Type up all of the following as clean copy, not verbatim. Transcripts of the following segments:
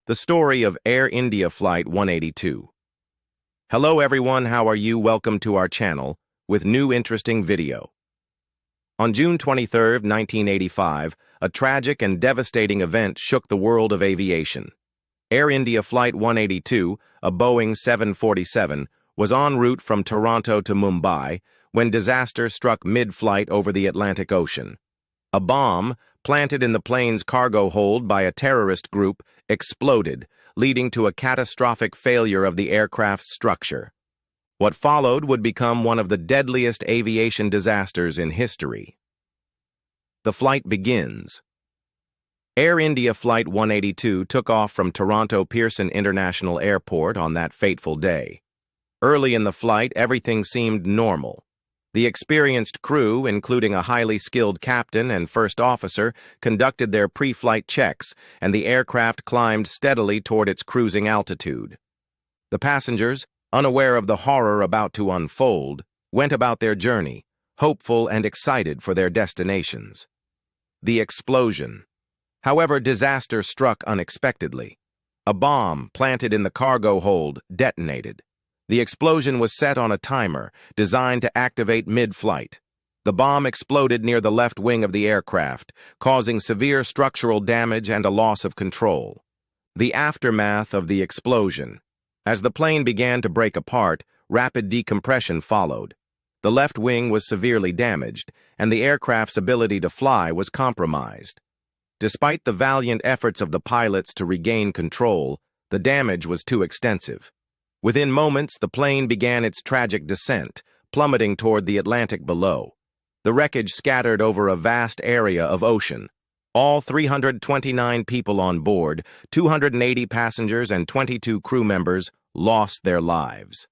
The story of Air India Flight 182. Hello everyone, how are you? Welcome to our channel with new interesting video. On June 23, 1985, a tragic and devastating event shook the world of aviation. Air India Flight 182, a Boeing 747, was en route from Toronto to Mumbai when disaster struck mid-flight over the Atlantic Ocean. A bomb, planted in the plane's cargo hold by a terrorist group, exploded, leading to a catastrophic failure of the aircraft's structure. What followed would become one of the deadliest aviation disasters in history. The flight begins. Air India Flight 182 took off from Toronto Pearson International Airport on that fateful day. Early in the flight, everything seemed normal. The experienced crew, including a highly skilled captain and first officer, conducted their pre-flight checks, and the aircraft climbed steadily toward its cruising altitude. The passengers, unaware of the horror about to unfold, went about their journey, hopeful and excited for their destinations. The explosion. However, disaster struck unexpectedly. A bomb planted in the cargo hold detonated. The explosion was set on a timer, designed to activate mid-flight. The bomb exploded near the left wing of the aircraft, causing severe structural damage and a loss of control. The aftermath of the explosion. As the plane began to break apart, rapid decompression followed. The left wing was severely damaged, and the aircraft's ability to fly was compromised. Despite the valiant efforts of the pilots to regain control, the damage was too extensive. Within moments, the plane began its tragic descent, plummeting toward the Atlantic below. The wreckage scattered over a vast area of ocean. All 329 people on board, 280 passengers and 22 crew members lost their lives.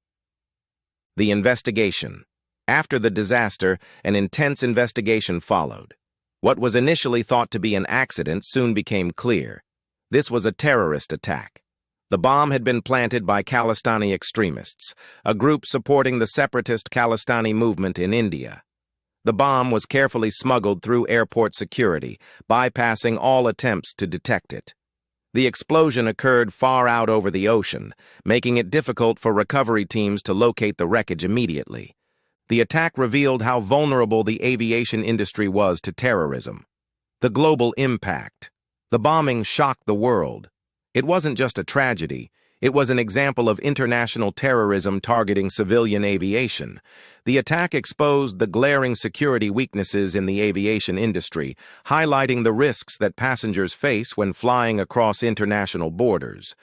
The investigation. After the disaster, an intense investigation followed. What was initially thought to be an accident soon became clear. This was a terrorist attack. The bomb had been planted by Khalistani extremists, a group supporting the separatist Khalistani movement in India. The bomb was carefully smuggled through airport security, bypassing all attempts to detect it. The explosion occurred far out over the ocean, making it difficult for recovery teams to locate the wreckage immediately. The attack revealed how vulnerable the aviation industry was to terrorism. The global impact. The bombing shocked the world. It wasn't just a tragedy, it was an example of international terrorism targeting civilian aviation. The attack exposed the glaring security weaknesses in the aviation industry, highlighting the risks that passengers face when flying across international borders.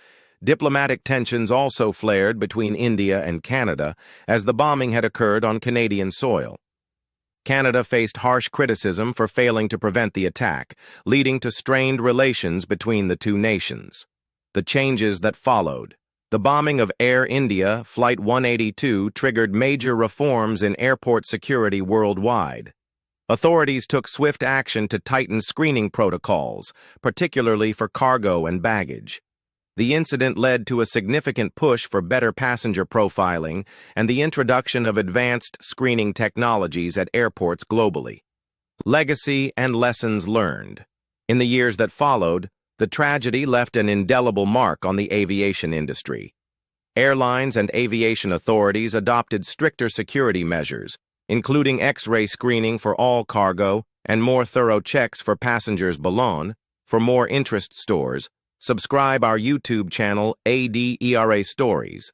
Diplomatic tensions also flared between India and Canada, as the bombing had occurred on Canadian soil. Canada faced harsh criticism for failing to prevent the attack, leading to strained relations between the two nations. The changes that followed. The bombing of Air India Flight 182 triggered major reforms in airport security worldwide. Authorities took swift action to tighten screening protocols, particularly for cargo and baggage. The incident led to a significant push for better passenger profiling and the introduction of advanced screening technologies at airports globally. Legacy and lessons learned. In the years that followed, the tragedy left an indelible mark on the aviation industry. Airlines and aviation authorities adopted stricter security measures, including X-ray screening for all cargo and more thorough checks for passengers below. For more interest stories, subscribe our YouTube channel ADERA Stories.